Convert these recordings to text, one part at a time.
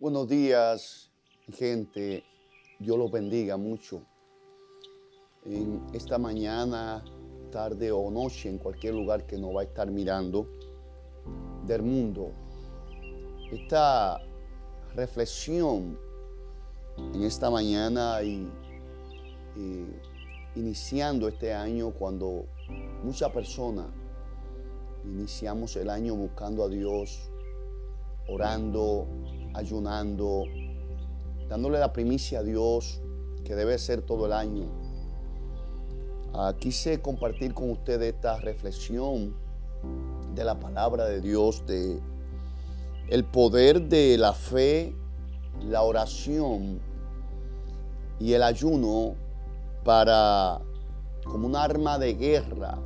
Buenos días, gente. Dios los bendiga mucho. En esta mañana, tarde o noche, en cualquier lugar que nos va a estar mirando del mundo, esta reflexión en esta mañana y iniciando este año, cuando muchas personas iniciamos el año buscando a Dios, orando, ayunando, dándole la primicia a Dios, que debe ser todo el año. Quise compartir con ustedes esta reflexión de la palabra de Dios, de el poder de la fe, la oración y el ayuno como un arma de guerra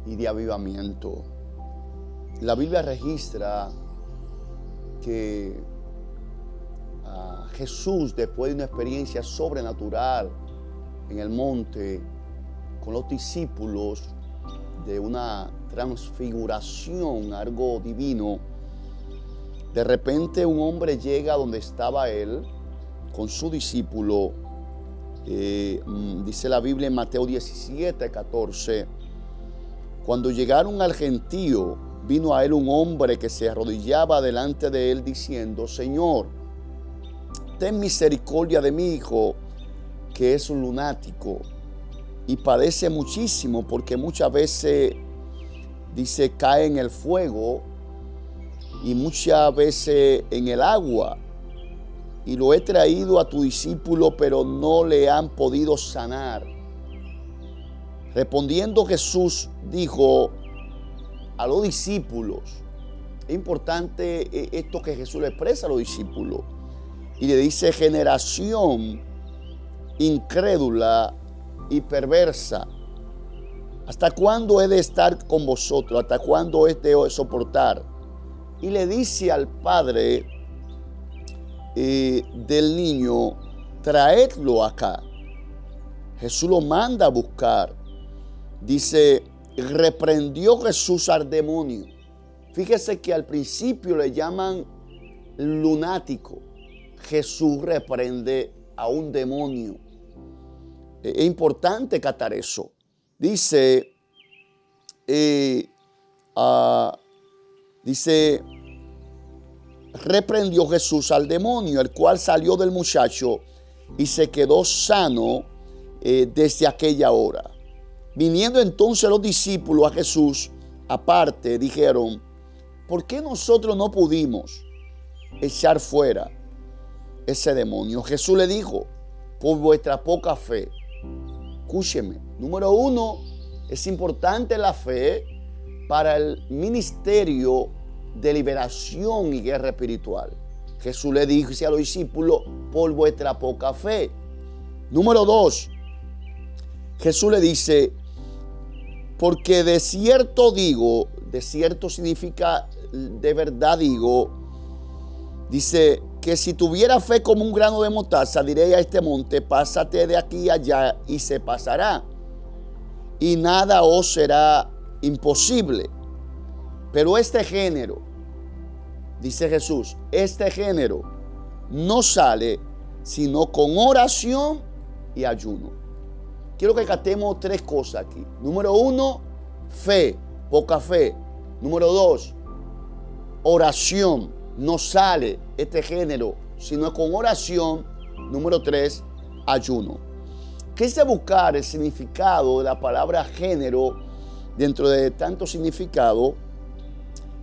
y de avivamiento. La Biblia registra que Jesús, después de una experiencia sobrenatural en el monte con los discípulos, de una transfiguración, algo divino, de repente un hombre llega donde estaba él con su discípulo. Dice la Biblia en Mateo 17, 14, cuando llegaron al gentío, vino a él un hombre que se arrodillaba delante de él diciendo: Señor, ten misericordia de mi hijo, que es un lunático y padece muchísimo, porque muchas veces, dice, cae en el fuego y muchas veces en el agua. Y lo he traído a tu discípulo, pero no le han podido sanar. Respondiendo Jesús dijo a los discípulos, es importante esto que Jesús le expresa a los discípulos, y le dice: generación incrédula y perversa, ¿hasta cuándo he de estar con vosotros? ¿Hasta cuándo he de soportar? Y le dice al padre del niño: traedlo acá. Jesús lo manda a buscar. Dice: reprendió Jesús al demonio. Fíjese que al principio le llaman lunático. Jesús reprende a un demonio. Es importante catar eso. Dice, reprendió Jesús al demonio, el cual salió del muchacho y se quedó sano desde aquella hora. Viniendo entonces los discípulos a Jesús aparte, dijeron: ¿por qué nosotros no pudimos echar fuera ese demonio? Jesús le dijo: por vuestra poca fe. Escúcheme, número uno, es importante la fe para el ministerio de liberación y guerra espiritual. Jesús le dijo a los discípulos: por vuestra poca fe. Número dos, Jesús le dice: porque de cierto digo, de cierto significa de verdad digo, dice que si tuviera fe como un grano de mostaza, diré a este monte: pásate de aquí allá, y se pasará, y nada os será imposible. Pero este género, dice Jesús, este género no sale sino con oración y ayuno. Quiero que captemos tres cosas aquí. Número uno, fe, poca fe. Número dos, oración. No sale este género sino con oración. Número tres, ayuno. Quise buscar el significado de la palabra género dentro de tanto significado,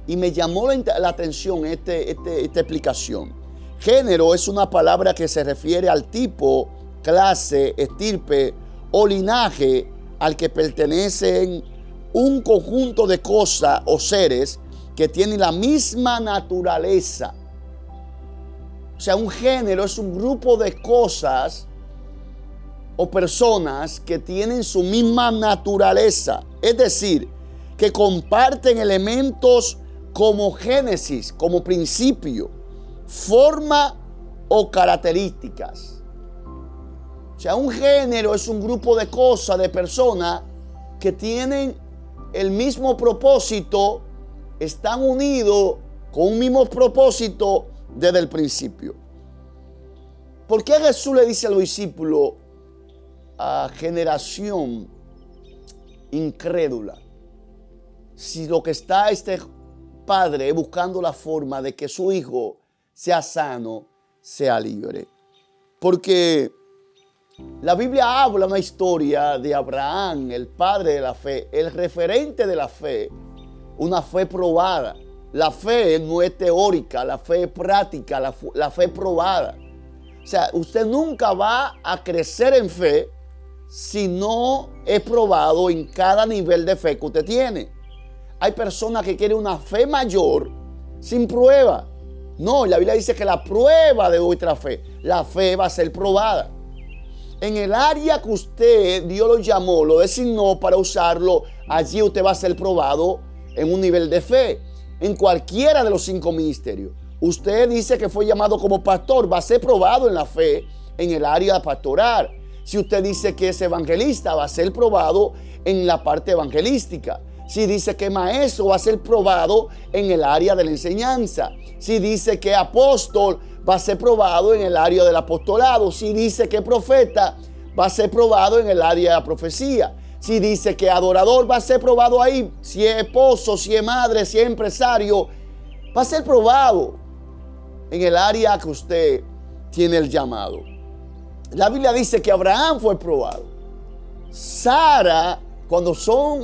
y me llamó la atención esta explicación. Género es una palabra que se refiere al tipo, clase, estirpe o linaje al que pertenecen un conjunto de cosas o seres que tienen la misma naturaleza. O sea, un género es un grupo de cosas o personas que tienen su misma naturaleza. Es decir, que comparten elementos como génesis, como principio, forma o características. O sea, un género es un grupo de cosas, de personas que tienen el mismo propósito, están unidos con un mismo propósito desde el principio. ¿Por qué Jesús le dice a los discípulos, a generación incrédula, si lo que está este padre es buscando la forma de que su hijo sea sano, sea libre? Porque la Biblia habla una historia de Abraham, el padre de la fe, el referente de la fe, una fe probada. La fe no es teórica, la fe es práctica, la fe es probada. O sea, usted nunca va a crecer en fe si no es probado en cada nivel de fe que usted tiene. Hay personas que quieren una fe mayor sin prueba. No, la Biblia dice que la prueba de vuestra fe, la fe va a ser probada. En el área que usted, Dios lo llamó, lo designó para usarlo, allí usted va a ser probado en un nivel de fe. En cualquiera de los 5 ministerios. Usted dice que fue llamado como pastor, va a ser probado en la fe en el área pastoral. Si usted dice que es evangelista, va a ser probado en la parte evangelística. Si dice que es maestro, va a ser probado en el área de la enseñanza. Si dice que es apóstol, va a ser probado en el área del apostolado. Si dice que es profeta, va a ser probado en el área de la profecía. Si dice que es adorador, va a ser probado ahí. Si es esposo, si es madre, si es empresario, va a ser probado en el área que usted tiene el llamado. La Biblia dice que Abraham fue probado. Sara, cuando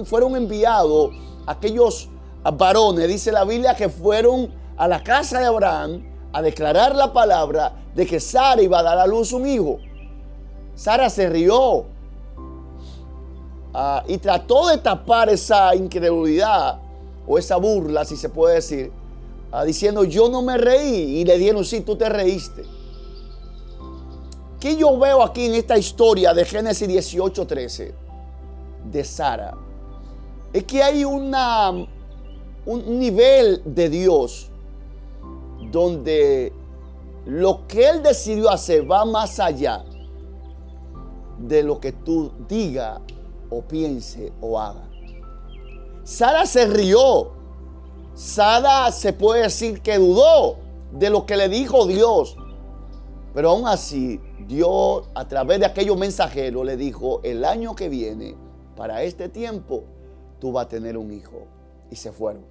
fueron enviados aquellos varones, dice la Biblia que fueron a la casa de Abraham a declarar la palabra de que Sara iba a dar a luz un hijo. Sara se rió y trató de tapar esa incredulidad o esa burla, si se puede decir, diciendo yo no me reí, y le dijeron sí, tú te reíste. ¿Qué yo veo aquí en esta historia de Génesis 18:13 de Sara? Es que hay un nivel de Dios donde lo que Él decidió hacer va más allá de lo que tú digas o piense o haga. Sara se rió. Sara se puede decir que dudó de lo que le dijo Dios. Pero aún así, Dios a través de aquellos mensajeros le dijo, el año que viene, para este tiempo, tú vas a tener un hijo. Y se fueron.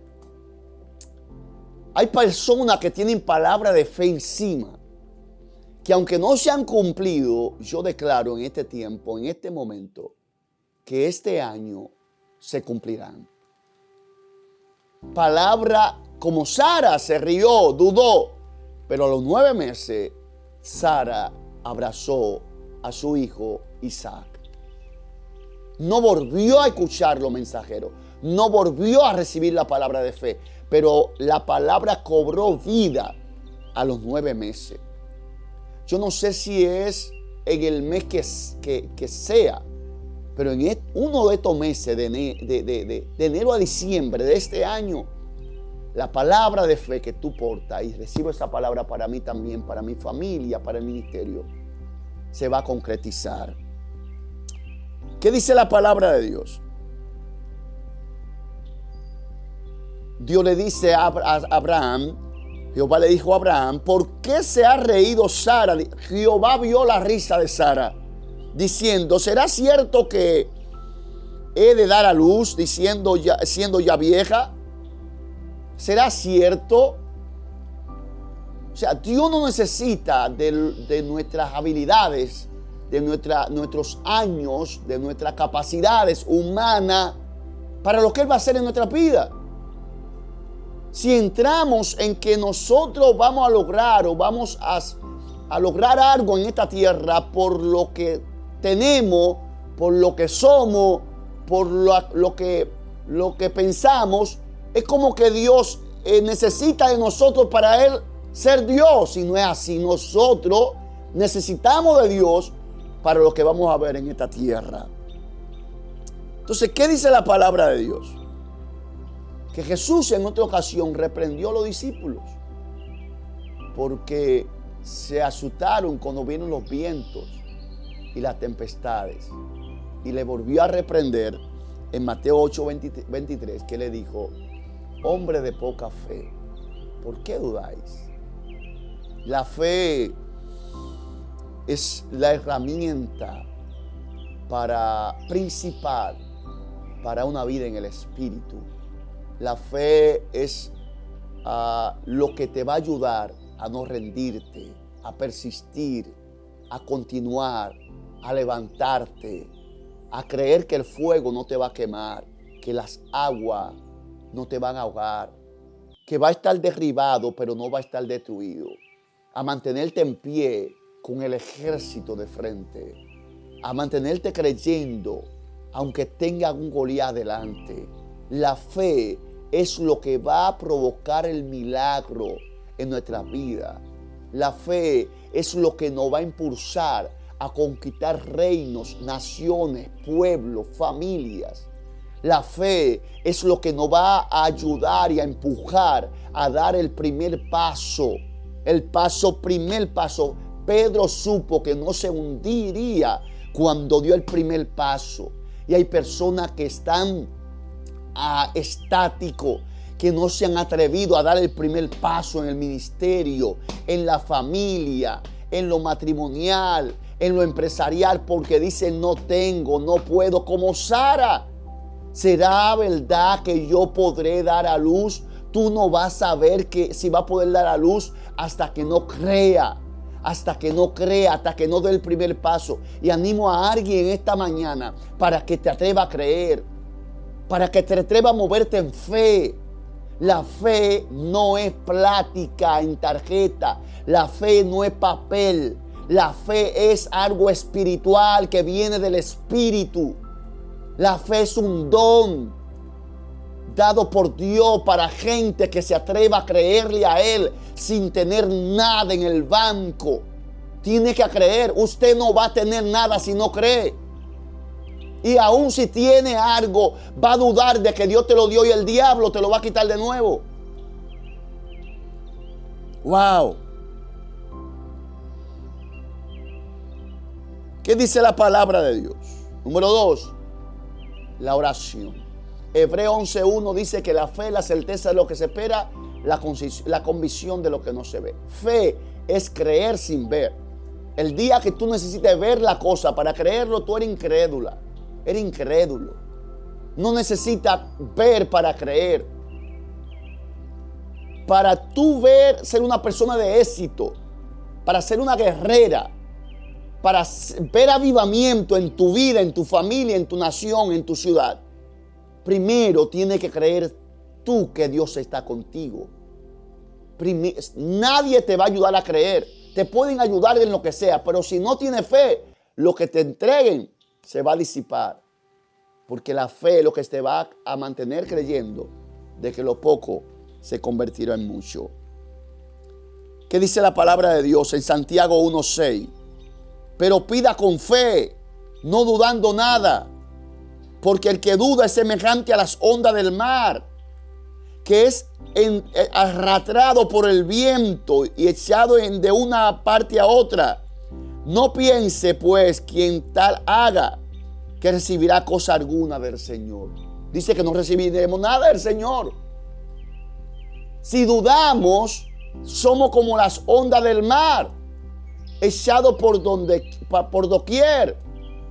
Hay personas que tienen palabra de fe encima, que aunque no se han cumplido, yo declaro en este tiempo, en este momento, que este año se cumplirán. Palabra como Sara se rió, dudó, pero a los 9 meses, Sara abrazó a su hijo Isaac. No volvió a escuchar los mensajeros, no volvió a recibir la palabra de fe, pero la palabra cobró vida a los 9 meses. Yo no sé si es en el mes que sea, pero en uno de estos meses, de enero a diciembre de este año, la palabra de fe que tú portas, y recibo esa palabra para mí también, para mi familia, para el ministerio, se va a concretizar. ¿Qué dice la palabra de Dios? Dios le dice a Abraham, Jehová le dijo a Abraham, ¿por qué se ha reído Sara? Jehová vio la risa de Sara, diciendo, ¿será cierto que he de dar a luz siendo ya vieja? ¿Será cierto? O sea, Dios no necesita de nuestras habilidades, de nuestros años, de nuestras capacidades humanas para lo que Él va a hacer en nuestra vida. Si entramos en que nosotros vamos a lograr o vamos a lograr algo en esta tierra por lo que tenemos, por lo que somos, por lo que pensamos, es como que Dios necesita de nosotros para Él ser Dios. Y no es así. Nosotros necesitamos de Dios para lo que vamos a ver en esta tierra. Entonces, ¿qué dice la palabra de Dios? Que Jesús en otra ocasión reprendió a los discípulos porque se asustaron cuando vieron los vientos y las tempestades, y le volvió a reprender en Mateo 8:23, que le dijo, hombre de poca fe, ¿por qué dudáis? La fe es la herramienta principal para una vida en el Espíritu. La fe es lo que te va a ayudar a no rendirte, a persistir, a continuar, a levantarte, a creer que el fuego no te va a quemar, que las aguas no te van a ahogar, que va a estar derribado pero no va a estar destruido, a mantenerte en pie con el ejército de frente, a mantenerte creyendo aunque tenga un Goliat delante. La fe es lo que va a provocar el milagro en nuestra vida. La fe es lo que nos va a impulsar a conquistar reinos, naciones, pueblos, familias. La fe es lo que nos va a ayudar y a empujar a dar el primer paso. Primer paso. Pedro supo que no se hundiría cuando dio el primer paso. Y hay personas que están estáticos, que no se han atrevido a dar el primer paso en el ministerio, en la familia, en lo matrimonial, en lo empresarial, porque dicen no tengo, no puedo, como Sara. ¿Será verdad que yo podré dar a luz? Tú no vas a saber que si va a poder dar a luz hasta que no crea. Hasta que no crea, hasta que no dé el primer paso. Y animo a alguien esta mañana para que te atreva a creer, para que te atreva a moverte en fe. La fe no es plática en tarjeta, la fe no es papel, la fe es algo espiritual que viene del Espíritu. La fe es un don dado por Dios para gente que se atreva a creerle a Él sin tener nada en el banco. Tiene que creer. Usted no va a tener nada si no cree. Y aún si tiene algo, va a dudar de que Dios te lo dio y el diablo te lo va a quitar de nuevo. ¡Wow! ¿Qué dice la palabra de Dios? Número 2, la oración. Hebreos 11:1 dice que la fe es la certeza de lo que se espera, la convicción de lo que no se ve. Fe es creer sin ver. El día que tú necesites ver la cosa para creerlo, tú eres incrédula. Eres incrédulo. No necesitas ver para creer. Para tú ser una persona de éxito, para ser una guerrera, para ver avivamiento en tu vida, en tu familia, en tu nación, en tu ciudad, primero tienes que creer tú que Dios está contigo. Nadie te va a ayudar a creer. Te pueden ayudar en lo que sea, pero si no tienes fe, lo que te entreguen se va a disipar. Porque la fe es lo que te va a mantener creyendo de que lo poco se convertirá en mucho. ¿Qué dice la palabra de Dios en Santiago 1:6? Pero pida con fe, no dudando nada. Porque el que duda es semejante a las ondas del mar, que es arrastrado por el viento y echado de una parte a otra. No piense pues quien tal haga que recibirá cosa alguna del Señor. Dice que no recibiremos nada del Señor. Si dudamos, somos como las ondas del mar, echados por doquier.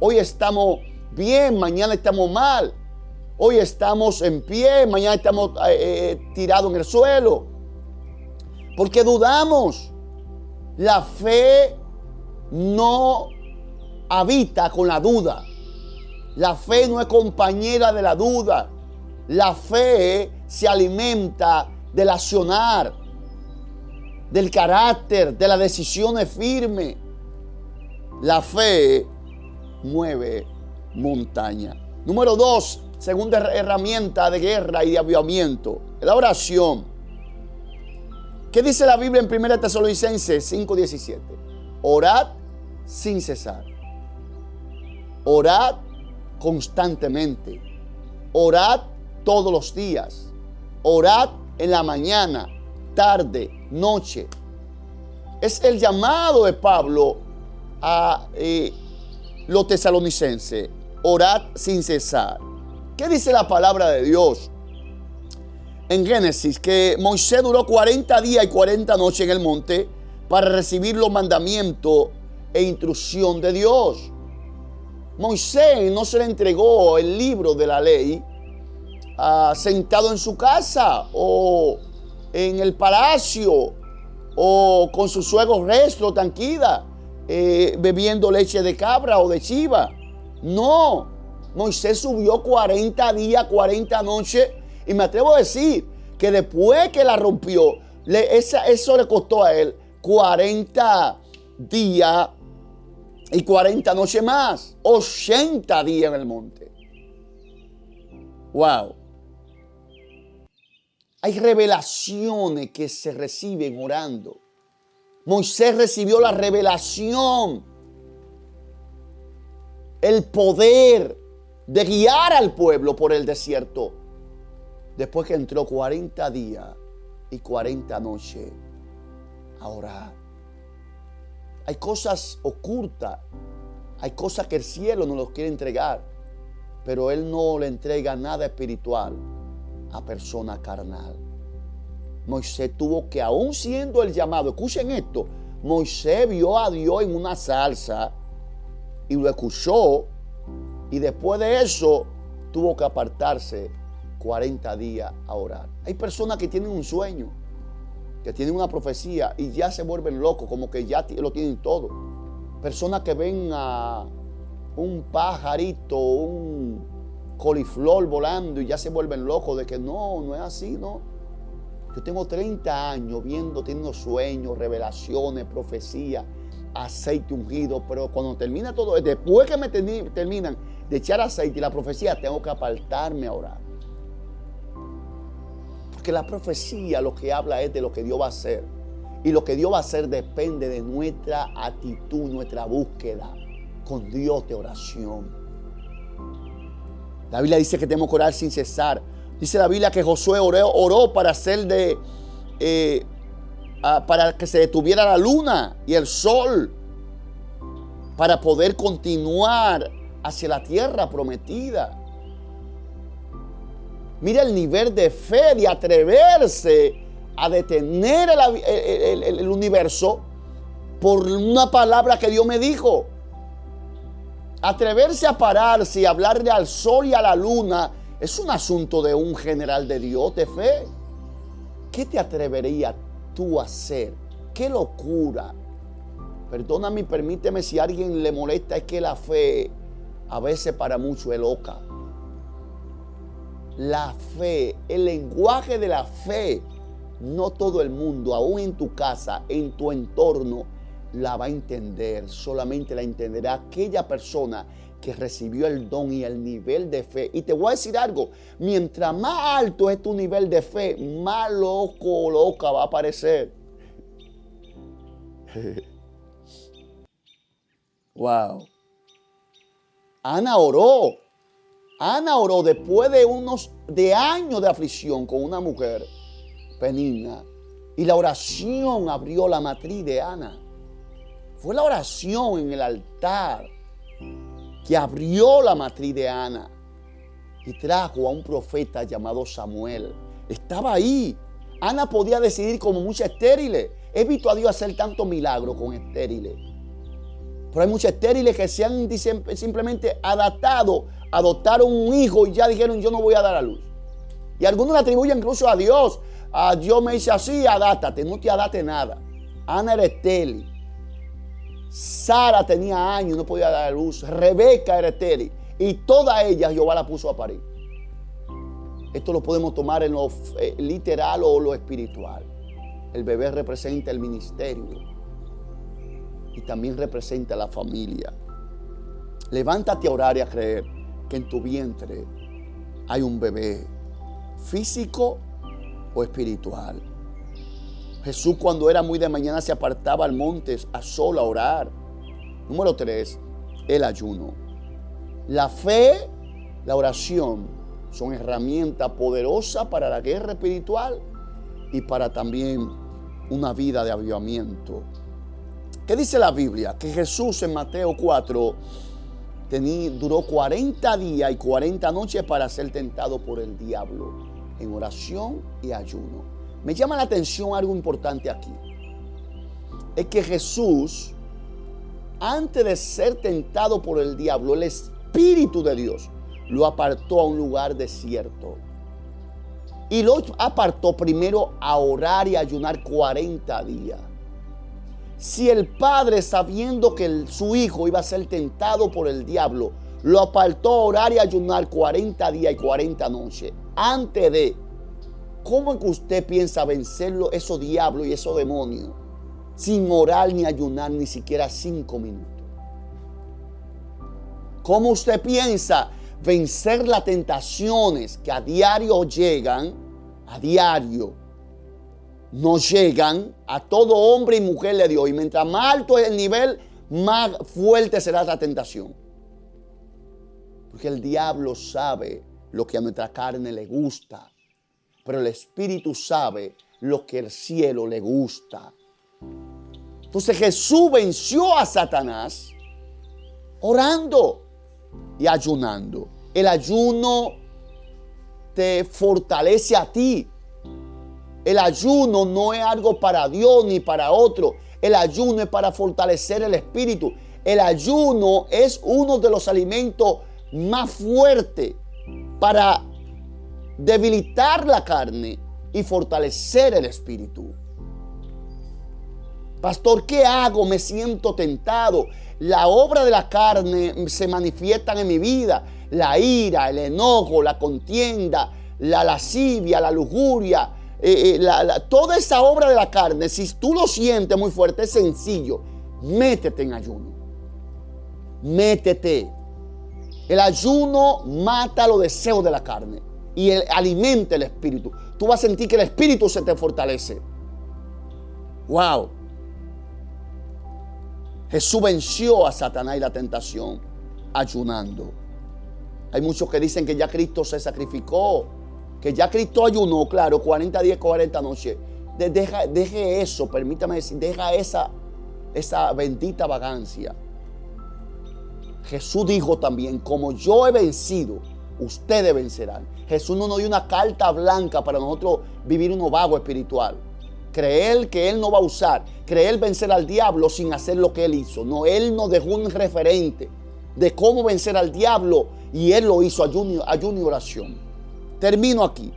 Hoy estamos bien, mañana estamos mal. Hoy estamos en pie, mañana estamos tirados en el suelo. Porque dudamos. La fe no habita con la duda. La fe no es compañera de la duda. La fe se alimenta del accionar, del carácter, de las decisiones firmes. La fe mueve montaña. Número 2, segunda herramienta de guerra y de avivamiento, la oración. ¿Qué dice la Biblia en 1 Tesalonicenses 5:17? Orad sin cesar. Orad constantemente. Orad todos los días. Orad en la mañana, tarde, noche. Es el llamado de Pablo a los tesalonicenses. Orad sin cesar. ¿Qué dice la palabra de Dios? En Génesis, que Moisés duró 40 días y 40 noches en el monte para recibir los mandamientos e instrucción de Dios. Moisés no se le entregó el libro de la ley sentado en su casa o en el palacio o con su suegro resto tranquila, bebiendo leche de cabra o de chiva. No, Moisés subió 40 días, 40 noches, y me atrevo a decir que después que la rompió, eso le costó a él 40 días y 40 noches más, 80 días en el monte. Wow. Hay revelaciones que se reciben orando. Moisés recibió la revelación, el poder de guiar al pueblo por el desierto, después que entró 40 días y 40 noches a orar. Hay cosas ocultas, hay cosas que el cielo no los quiere entregar, pero Él no le entrega nada espiritual a persona carnal. Moisés tuvo que, aún siendo el llamado, escuchen esto, Moisés vio a Dios en una zarza y lo escuchó, y después de eso tuvo que apartarse 40 días a orar. Hay personas que tienen un sueño, que tienen una profecía y ya se vuelven locos, como que ya lo tienen todo. Personas que ven a un pajarito, un coliflor volando y ya se vuelven locos de que no es así, no. Yo tengo 30 años teniendo sueños, revelaciones, profecías, aceite ungido, pero cuando termina todo, después que me terminan de echar aceite y la profecía, tengo que apartarme a orar. Porque la profecía lo que habla es de lo que Dios va a hacer. Y lo que Dios va a hacer depende de nuestra actitud, nuestra búsqueda con Dios de oración. La Biblia dice que tenemos que orar sin cesar. Dice la Biblia que Josué oró para para que se detuviera la luna y el sol, para poder continuar hacia la tierra prometida. Mira el nivel de fe, de atreverse a detener el universo por una palabra que Dios me dijo. Atreverse a pararse y hablarle al sol y a la luna es un asunto de un general de Dios, de fe. ¿Qué te atreverías tú a hacer? ¡Qué locura! Perdóname y permíteme si a alguien le molesta, es que la fe a veces para muchos es loca. La fe, el lenguaje de la fe, no todo el mundo, aún en tu casa, en tu entorno, la va a entender. Solamente la entenderá aquella persona que recibió el don y el nivel de fe. Y te voy a decir algo, mientras más alto es tu nivel de fe, más loco o loca va a parecer. Wow. Ana oró después de años de aflicción con una mujer, Penina, y la oración abrió la matriz de Ana. Fue la oración en el altar que abrió la matriz de Ana y trajo a un profeta llamado Samuel. Estaba ahí. Ana podía decidir como muchas estériles. He visto a Dios hacer tanto milagro con estériles. Pero hay muchas estériles que se han simplemente adaptado, adoptaron un hijo y ya dijeron yo no voy a dar a luz. Y algunos le atribuyen incluso a Dios. Dios me dice así, adáptate. No te adapte nada. Ana era estéril. Sara tenía años y no podía dar a luz. Rebeca era estéril. Y todas ellas Jehová la puso a parir. Esto lo podemos tomar en lo literal o lo espiritual. El bebé representa el ministerio. Y también representa la familia. Levántate a orar y a creer que en tu vientre hay un bebé físico o espiritual. Jesús, cuando era muy de mañana, se apartaba al monte a solo a orar. Número 3, el ayuno. La fe, la oración son herramientas poderosas para la guerra espiritual y para también una vida de avivamiento. ¿Qué dice la Biblia? Que Jesús en Mateo 4 duró 40 días y 40 noches para ser tentado por el diablo en oración y ayuno. Me llama la atención algo importante aquí. es que Jesús, antes de ser tentado por el diablo, el Espíritu de Dios lo apartó a un lugar desierto. Y lo apartó primero a orar y ayunar 40 días. Si el padre, sabiendo que su hijo iba a ser tentado por el diablo, lo apartó a orar y ayunar 40 días y 40 noches, antes de, ¿cómo es que usted piensa vencerlo, esos diablos y esos demonios, sin orar ni ayunar ni siquiera 5 minutos? ¿Cómo usted piensa vencer las tentaciones que a diario llegan? A diario nos llegan a todo hombre y mujer de Dios. Y mientras más alto es el nivel, más fuerte será la tentación. Porque el diablo sabe lo que a nuestra carne le gusta, pero el Espíritu sabe lo que el cielo le gusta. Entonces Jesús venció a Satanás orando y ayunando. El ayuno te fortalece a ti. El ayuno no es algo para Dios ni para otro. El ayuno es para fortalecer el espíritu. El ayuno es uno de los alimentos más fuertes para debilitar la carne y fortalecer el espíritu. Pastor, ¿qué hago? Me siento tentado. La obra de la carne se manifiestan en mi vida. La ira, el enojo, la contienda, la lascivia, la lujuria. Toda esa obra de la carne, si tú lo sientes muy fuerte, es sencillo. Métete en ayuno. Métete. El ayuno mata los deseos de la carne y alimenta el espíritu. Tú vas a sentir que el espíritu se te fortalece. Wow. Jesús venció a Satanás y la tentación ayunando. Hay muchos que dicen que ya Cristo se sacrificó, que ya Cristo ayunó, claro, 40 días, 40 noches. Deje eso, permítame decir, deja esa bendita vagancia. Jesús dijo también, como yo he vencido, ustedes vencerán. Jesús no nos dio una carta blanca para nosotros vivir uno vago espiritual. Creer que Él no va a usar, creer vencer al diablo sin hacer lo que Él hizo. No, Él nos dejó un referente de cómo vencer al diablo y Él lo hizo, ayuno y oración. Termino aquí.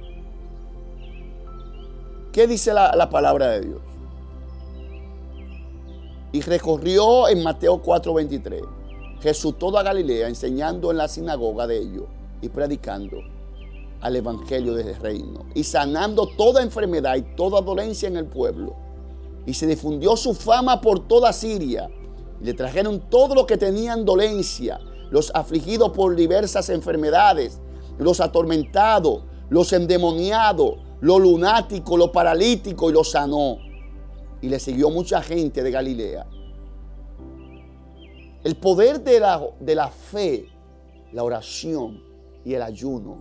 ¿Qué dice la palabra de Dios? Y recorrió en Mateo 4:23 Jesús toda Galilea, enseñando en la sinagoga de ellos y predicando al evangelio del reino y sanando toda enfermedad y toda dolencia en el pueblo. Y se difundió su fama por toda Siria. Y le trajeron todo lo que tenían dolencia, los afligidos por diversas enfermedades, los atormentados, los endemoniados, los lunáticos, los paralíticos, y los sanó. Y le siguió mucha gente de Galilea. El poder de la fe, la oración y el ayuno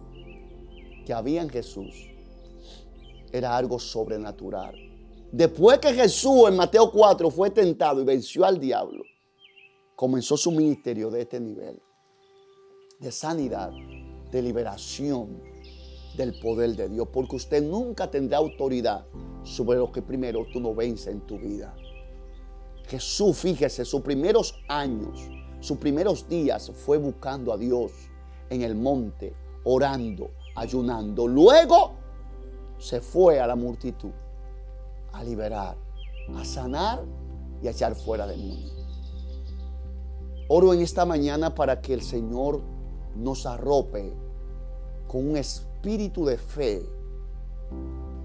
que había en Jesús era algo sobrenatural. Después que Jesús en Mateo 4 fue tentado y venció al diablo, comenzó su ministerio de este nivel, de sanidad, de liberación del poder de Dios, porque usted nunca tendrá autoridad sobre lo que primero tú no vences en tu vida. Jesús, fíjese, sus primeros años, sus primeros días fue buscando a Dios en el monte, orando, ayunando. Luego se fue a la multitud a liberar, a sanar y a echar fuera demonios. Oro en esta mañana para que el Señor nos arrope con un espíritu de fe,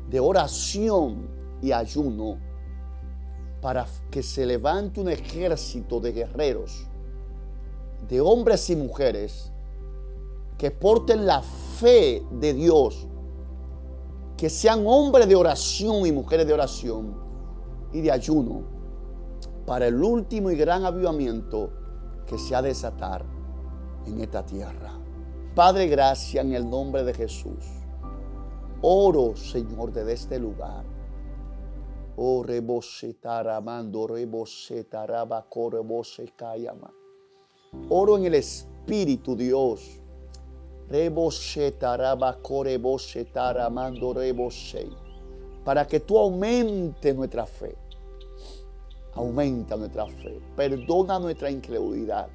de oración y ayuno, para que se levante un ejército de guerreros, de hombres y mujeres que porten la fe de Dios, que sean hombres de oración y mujeres de oración y de ayuno para el último y gran avivamiento que se ha de desatar en esta tierra. Padre, gracias en el nombre de Jesús. Oro, Señor, desde este lugar. Oh, rebosetaramando, rebosetarabako, rebosekayama. Oro en el Espíritu, Dios. Rebosetarabako, rebosetaramando, rebosei. Para que tú aumentes nuestra fe. Aumenta nuestra fe. Perdona nuestra incredulidad.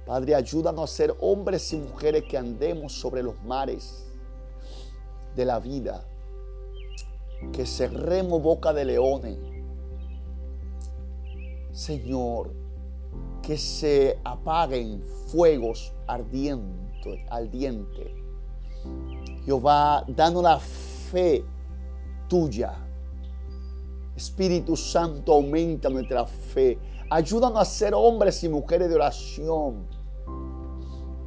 Padre, ayúdanos a ser hombres y mujeres que andemos sobre los mares de la vida. Que cerremos boca de leones. Señor, que se apaguen fuegos ardientes. Jehová, danos la fe tuya. Espíritu Santo, aumenta nuestra fe. Ayúdanos a ser hombres y mujeres de oración.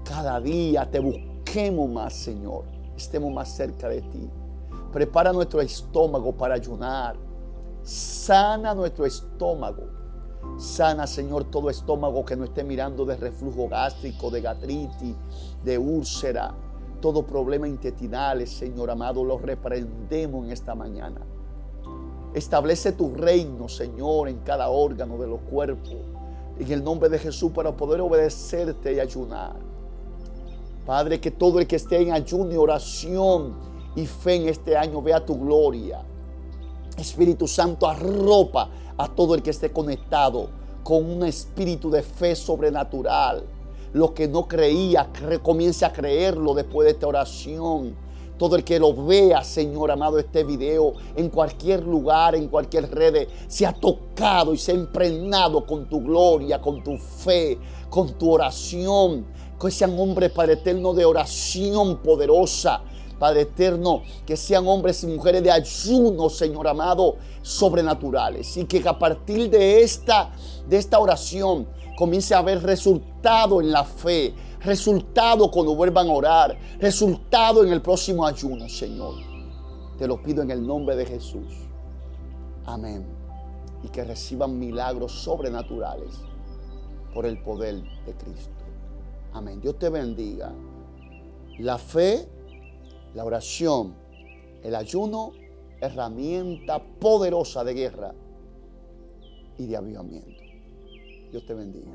Cada día te busquemos más, Señor. Estemos más cerca de ti. Prepara nuestro estómago para ayunar. Sana nuestro estómago. Sana, Señor, todo estómago que no esté mirando de reflujo gástrico, de gastritis, de úlcera. Todo problema intestinal, Señor amado, lo reprendemos en esta mañana. Establece tu reino, Señor, en cada órgano de los cuerpos. En el nombre de Jesús, para poder obedecerte y ayunar. Padre, que todo el que esté en ayuno y oración y fe en este año vea tu gloria. Espíritu Santo, arropa a todo el que esté conectado con un espíritu de fe sobrenatural. Lo que no creía, comience a creerlo después de esta oración. Todo el que lo vea, Señor amado, este video, en cualquier lugar, en cualquier red, se ha tocado y se ha impregnado con tu gloria, con tu fe, con tu oración. Que sean hombres, Padre eterno, de oración poderosa. Padre eterno, que sean hombres y mujeres de ayuno, Señor amado, sobrenaturales. Y que a partir de esta oración comience a haber resultado en la fe, resultado cuando vuelvan a orar, resultado en el próximo ayuno, Señor. Te lo pido en el nombre de Jesús. Amén. Y que reciban milagros sobrenaturales por el poder de Cristo. Amén. Dios te bendiga. La fe, la oración, el ayuno, herramienta poderosa de guerra y de avivamiento. Dios te bendiga.